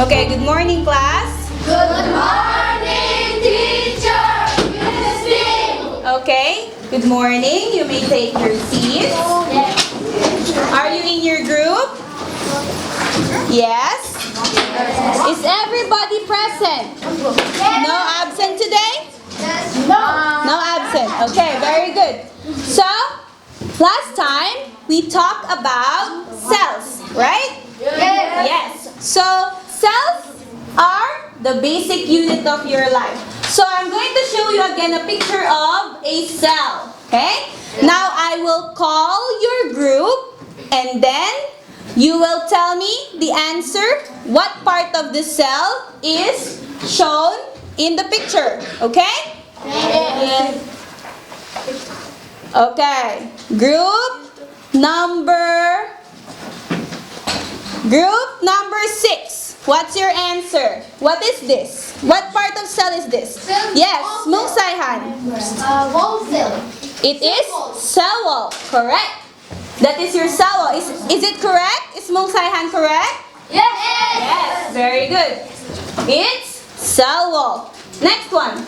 Okay, good morning, class. Good morning, teacher! Okay, good morning. You may take your seats. Are you in your group? Yes? Is everybody present? No absent today? No absent. Okay, very good. So, last time we talked about cells, right? Yes. So, cells are the basic unit of your life. So, I'm going to show you again a picture of a cell. Okay? Now, I will call your group and then you will tell me the answer. What part of the cell is shown in the picture? Okay? Okay. Group number 6. What's your answer? What is this? What part of cell is this? Yes, Mung Saihan. Wall cell. It is cell wall. Correct. That is your cell wall. Is it correct? Is Mung Saihan correct? Yes! Yes, very good. It's cell wall. Next one.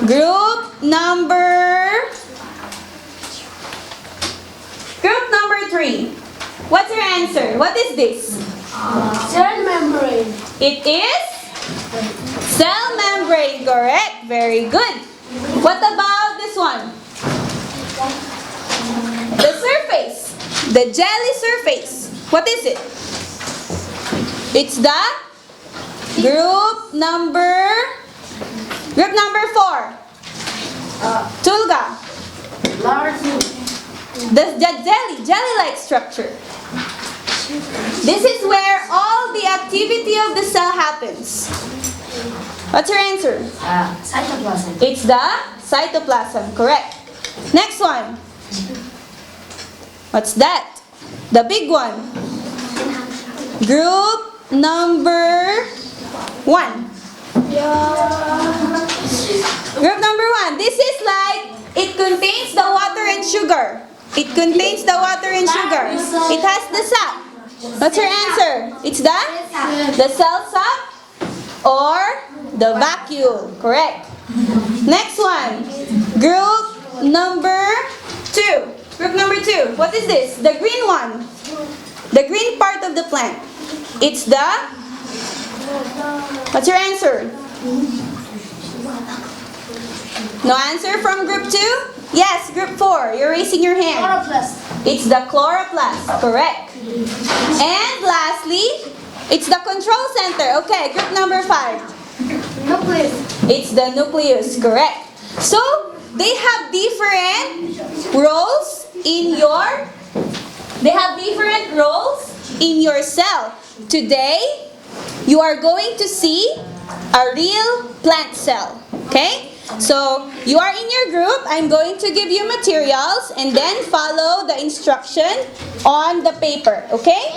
Group number 3. What's your answer? What is this? Cell membrane. It is cell membrane, correct? Very good. What about this one? The surface. The jelly surface. What is it? It's the group number 4. Tulga. Large. The jelly-like structure. This is where all the activity of the cell happens. What's your answer? Cytoplasm. It's the cytoplasm, correct. Next one. What's that? The big one. Group number 1. Group number 1. This is like, it contains the water and sugar. It contains the water and sugar. It has the sap. What's your answer? It's the cell sap or the vacuole. Correct. Next one. Group number 2. Group number 2. What is this? The green one. The green part of the plant. It's the... What's your answer? No answer from group 2? Yes, group 4. You're raising your hand. Chloroplast. It's the chloroplast. Correct. And lastly, it's the control center. Okay, group number 5. Nucleus. It's the nucleus. Correct. So, they have different roles in your cell. Today, you are going to see a real plant cell. Okay? So, you are in your group. I'm going to give you materials and then follow the instruction on the paper. Okay?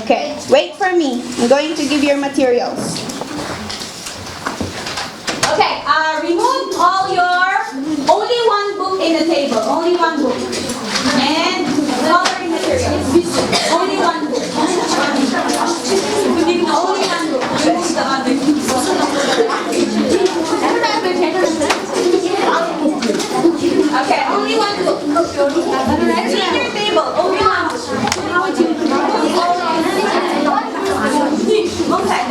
Okay. Wait for me. I'm going to give your materials. Okay. Remove all your... Only one book in the table. Only one book. And coloring materials. Only one book. Only one book. Remove the other. Okay, only one book. Clean your table. Only one book. Okay.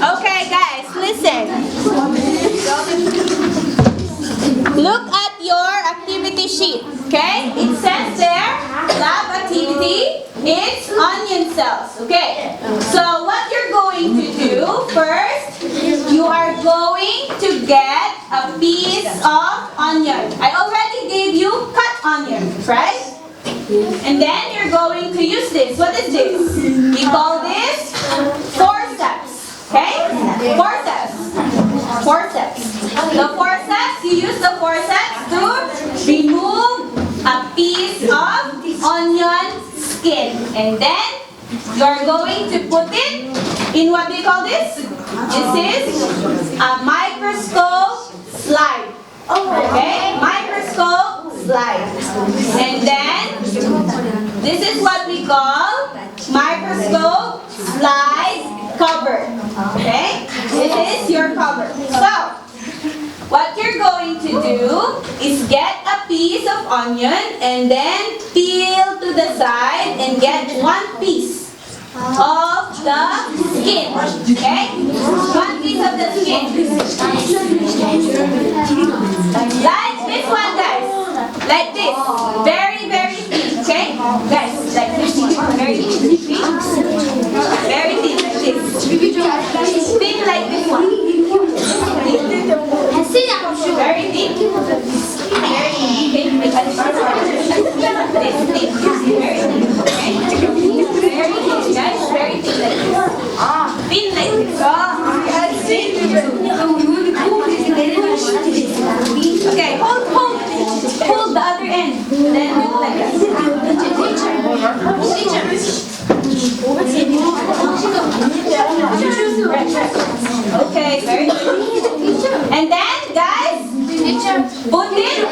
Okay, guys, listen. Look at your activity sheet, okay? It says there, lab activity, it's onion cells, okay? So what you're going to do first, you are going to get a piece of onion. I already gave you cut onions, right? And then you're going to use this. What is this? We call this forceps, okay? Forceps. Forceps. The forceps, you use the forceps to remove a piece of onion skin. And then you're going to put it in what we call this? This is a microscope slide. Okay? Microscope slide. And then this is what we call microscope slide cover. Okay? This is your cover. So, what you're going to do is get a piece of onion and then peel to the side and get one piece of the skin. Okay? One piece of the skin. Like this one, guys. Like this. Very, very thin. Okay? Guys, like this one. Very thin. Very thin, like this. Thin like this one. Very thin. Very thin. This thin. Very thin. Okay? Very thin, guys. Very thin like this. Thin like this. Okay, hold the other end. Then do like that. Okay, very good. And then, guys, put it.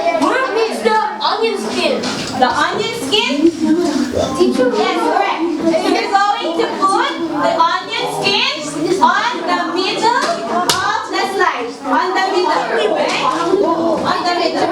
It's the onion skin. The onion skin? Yes, correct. You're going to put the onion skin on the middle of the slide. On the middle, okay? On the middle.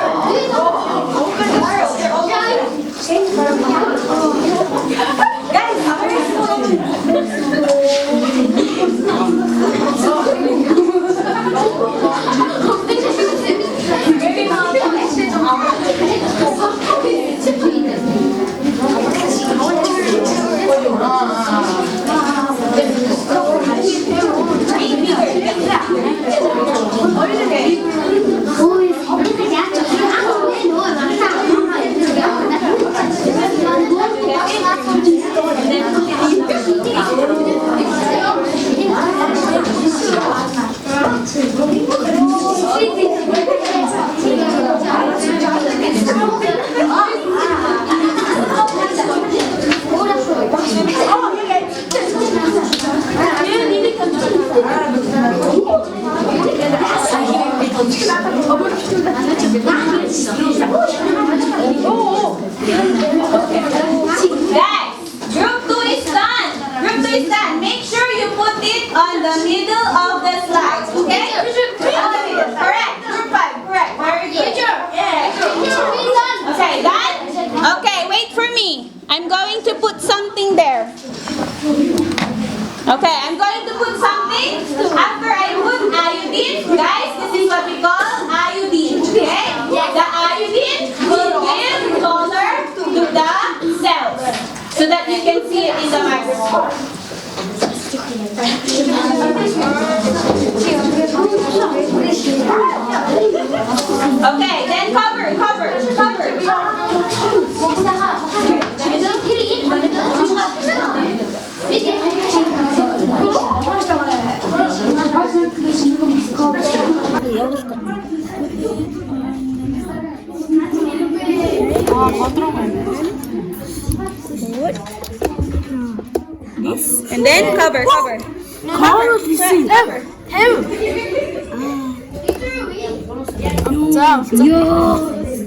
Guys, group 2 is done. Group 2 is done. Make sure you put it on the middle of the slide. Okay? On the middle. Correct. Group 5. Correct. Very good. Okay, done? Okay, wait for me. I'm going to put something there. Okay, I'm going to put something. After I put iodine, guys, this is what we call iodine. Okay? The iodine will give color to the cells so that you can see it in the microscope. Okay, then cover. This. And then cover. Cover.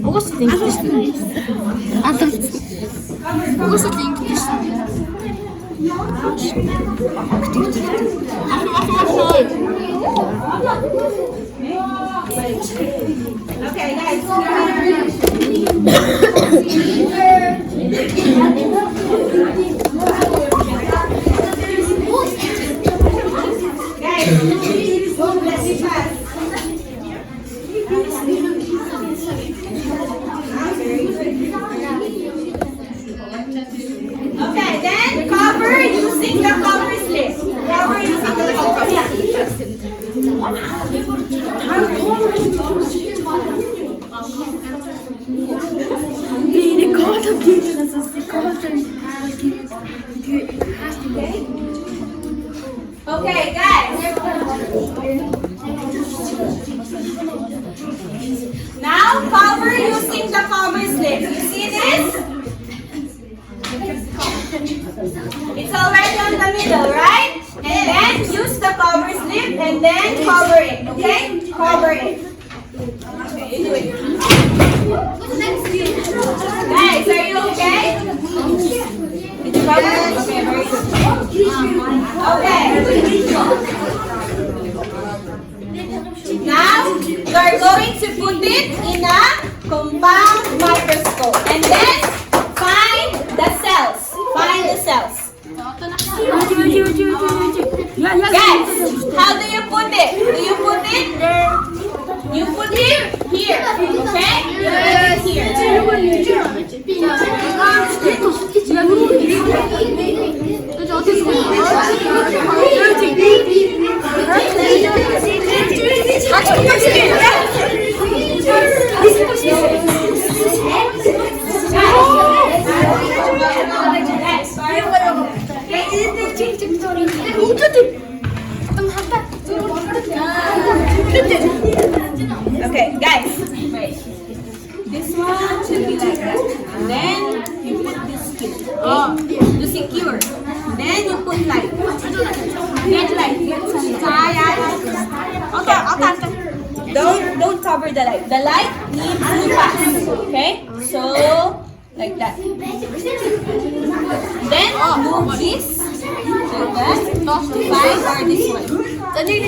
먹었을 때 인기 있어. 먹었을 때 인기 있어. Okay, guys. Okay, then cover using the cover slip. Cover using the cover slip. Okay, guys. Now cover using the cover slip. You see this? It's already on the middle, right? And then use the cover slip and then cover it, okay? Cover it. Okay, you do it. Guys, are you okay? Did you cover it? Okay, very good. Okay. Now, we're going to put it in a compound microscope and then find the cells. Find the cells. Guys, how do you put it? Do you put it? You put it here, okay? You put it Okay, guys, wait. This one should be like that. And then you put this here, okay? To secure. Then you put light. Get light. Okay. Don't cover the light. The light needs to pass. Okay? So like that. Then move this like that to find or this one. Okay?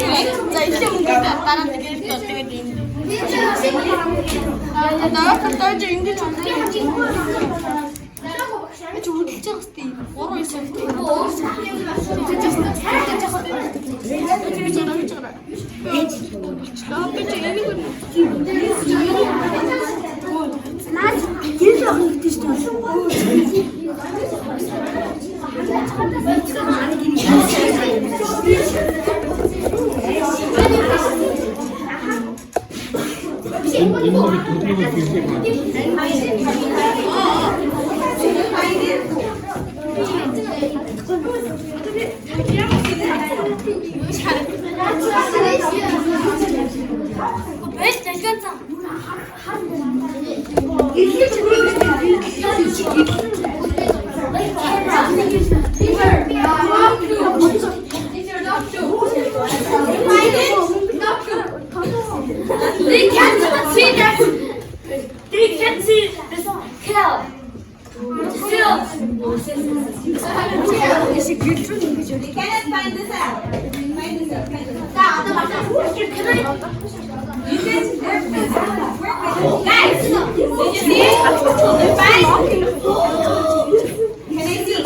They can't see that. They can't see this hell. Still. You cannot find the cell. Find the cell. You can work with it. Guys, did you see it? Did you find? Can I see?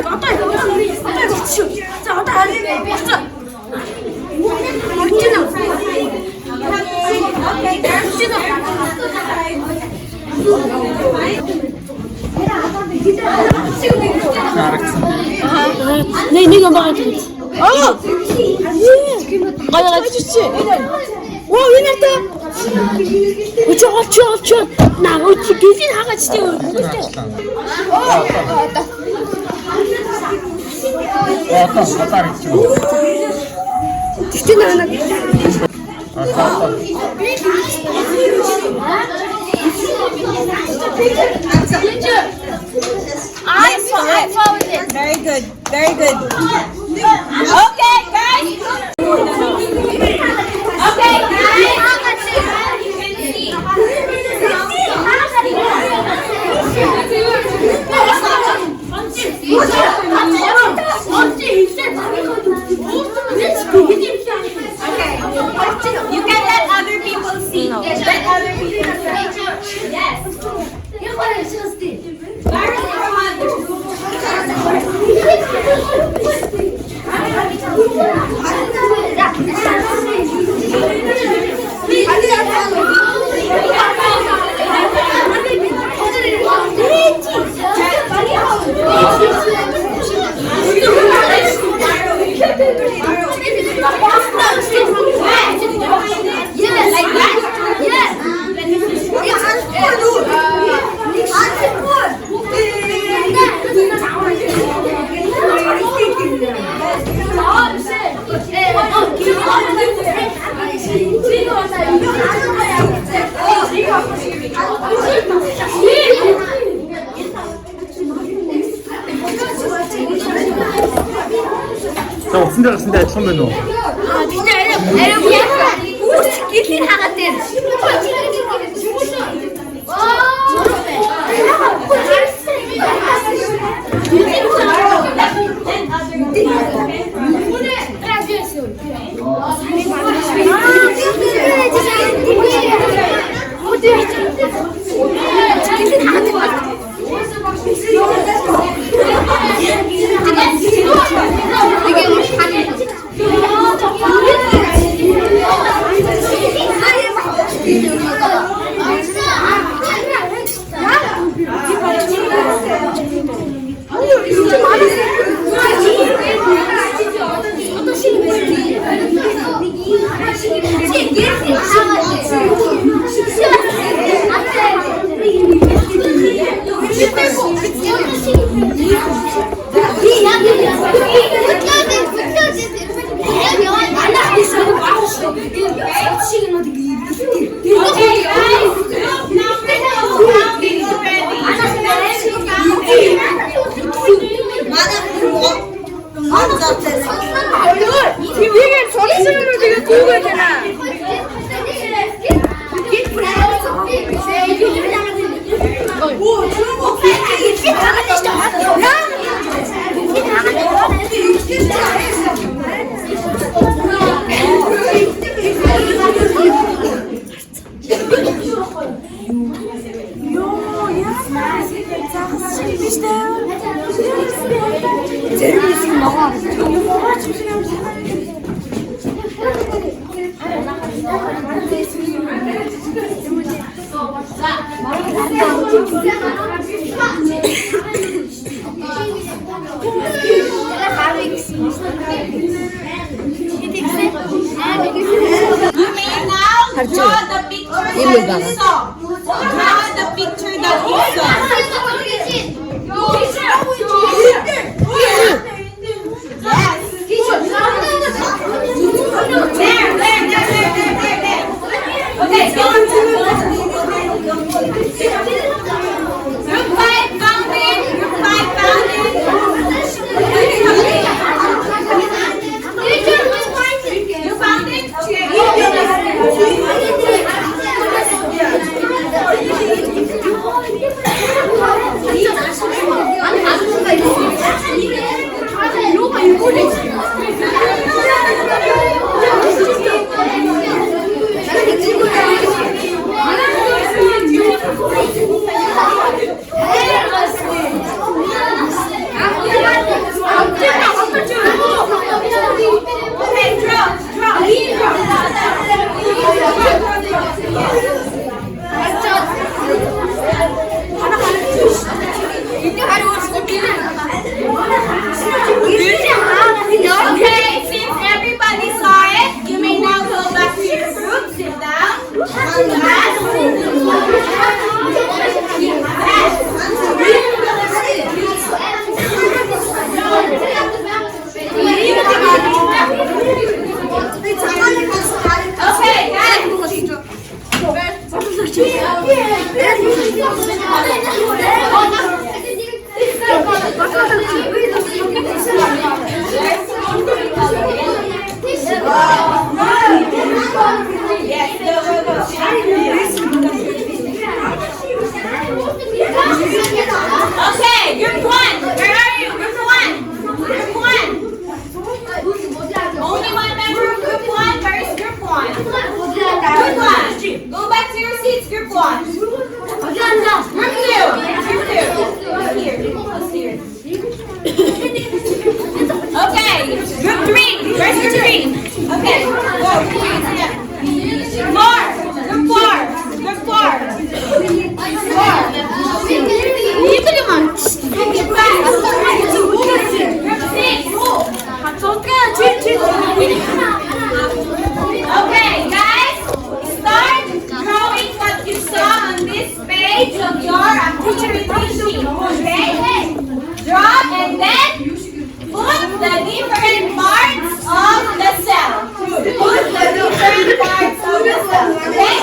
아따 내가 말할게. 가져가 주지. 와, 왜 났다? 어쩌. 나 어찌 계신 하가 진짜. 왔다. 진짜 나나. I found it. Very good. Very good. Okay, guys. Okay, you can let other people see. Let other people see. Yes. 자, 순대 처음에 넣어. 이게 전체적으로 지금 보고 있잖아. You may now draw the picture that you saw. Draw the picture that you saw. Okay, go. Group 5 found it. Group 5 found it. You found it? Okay. Where's your tree? Okay, go. Four. Group four. Group four. Four. Okay, guys, start drawing what you saw on this page of your activity sheet. Okay? Draw and then put the different parts of the cell. Put the different parts of the cell. Okay?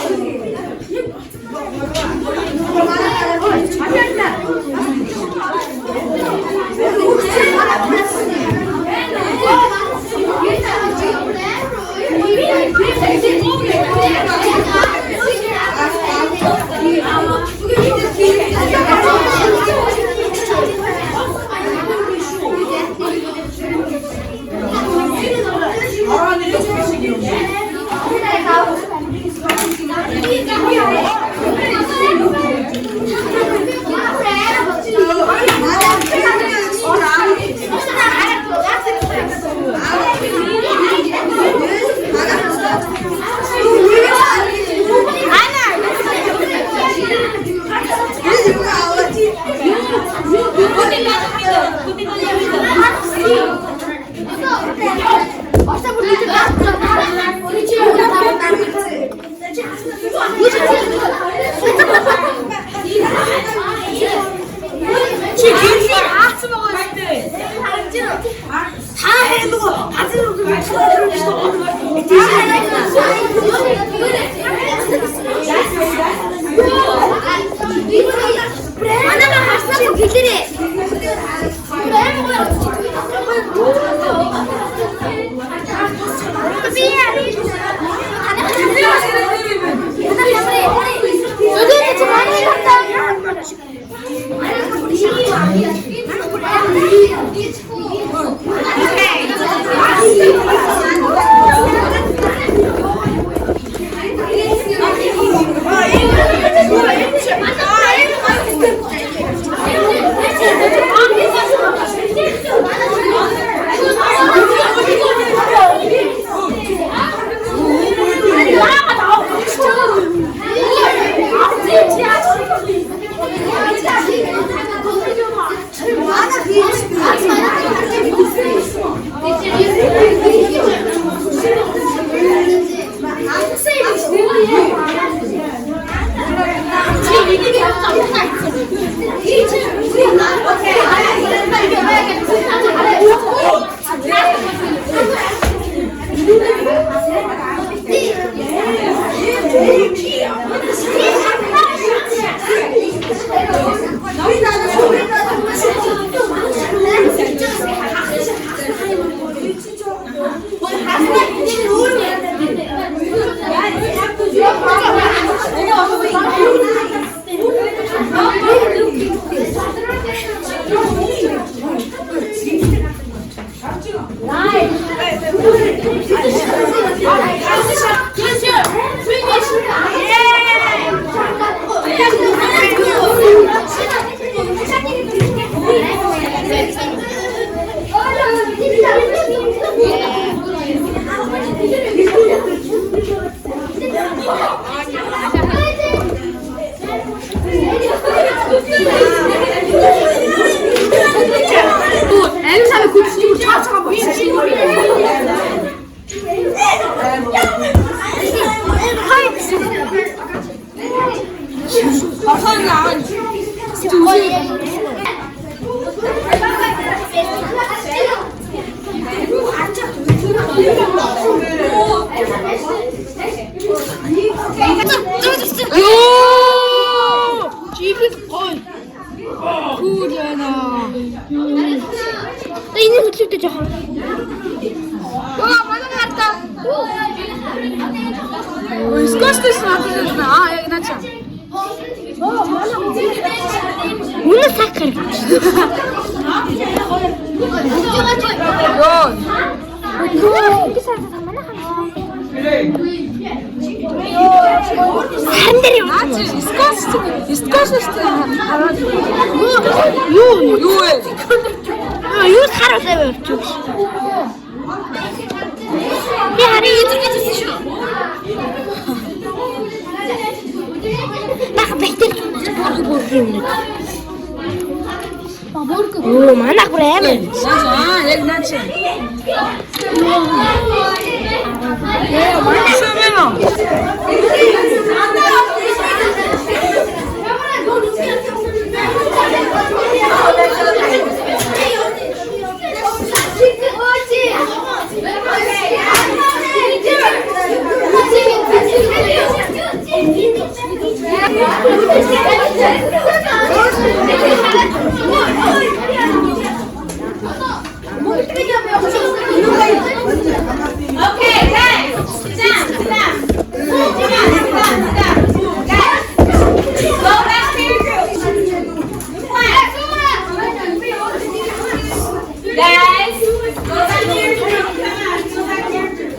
나 있는 거 키울 때죠. 와, 맞아, 나왔다. 스쿼시도 있으면 안 되잖아. 아, 여기 낫지. 오늘 사카리. 이렇게 살아서 사람들이 맞지? 스쿼시스트 하나. 요에. 이거 살았어요, 저기. 이 하리 이쪽에 Bak bekle. Borcuyum. Oo, anak buraya hemen. Okay, guys, sit down, sit down. Guys, go back to your group. Guys, go back to your group. Come on, go back to your group.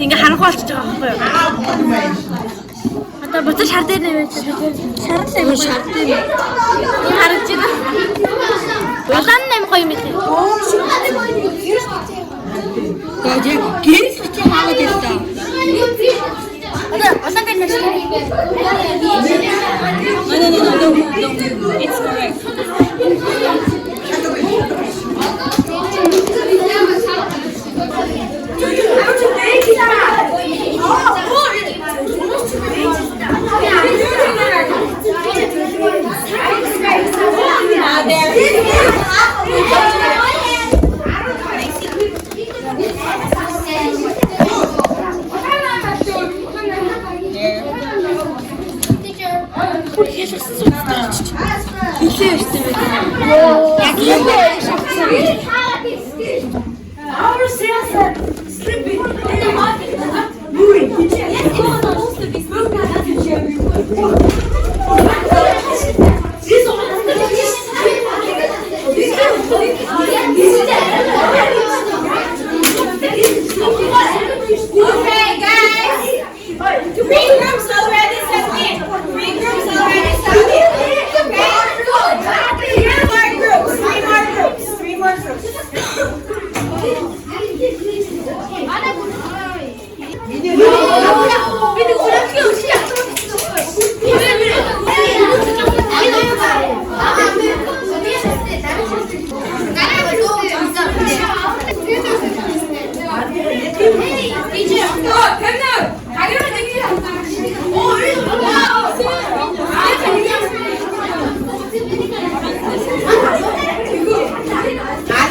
Tinggal hanak was cakap apa ya? Atau betul syaratnya nih, syaratnya syaratnya. Ini harus juga. Bukan nem kau ini. Jadi kiri saja malu kita. Ada, asal kan nasi. No. It's correct. Our siyaset sleeping in the market. Moving. Yes, supposed to be Okay, guys. 3 groups already submit. 3 groups already submit. Okay. 3 more groups.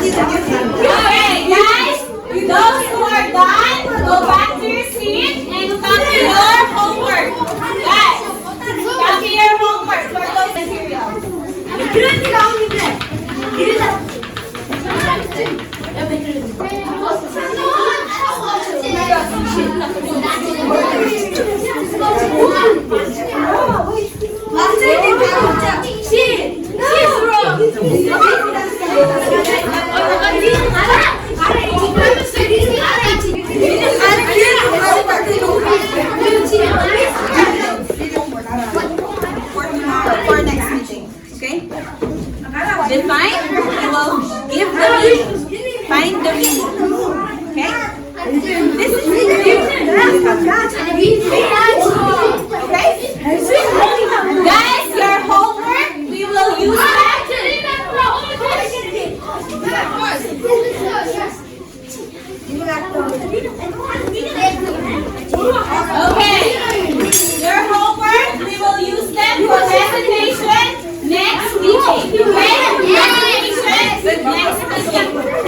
Okay, guys, those who are done, go back to your seat and come to your homework. Guys, come to your homework for those materials. For next meeting, okay? Define, you will give the meaning. Find the meaning. Okay? This is the okay? Guys, your homework, we will use that Okay. Your homework, we will use them for presentation next meeting. Okay? Presentation next meeting.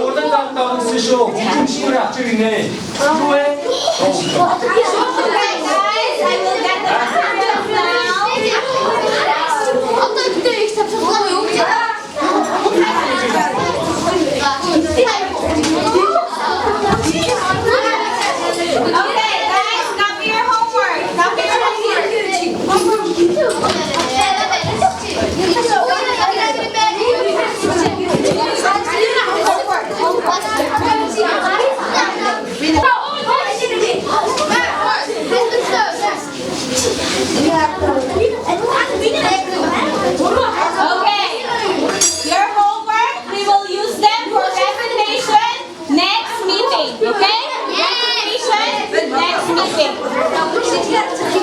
oradan kalktı size şu. Şimdi yapacağız Şuraya. Okay, guys, copy your homework. Copy your homework. Okay. Your homework, we will use them for presentation next meeting. Okay? Presentation next meeting.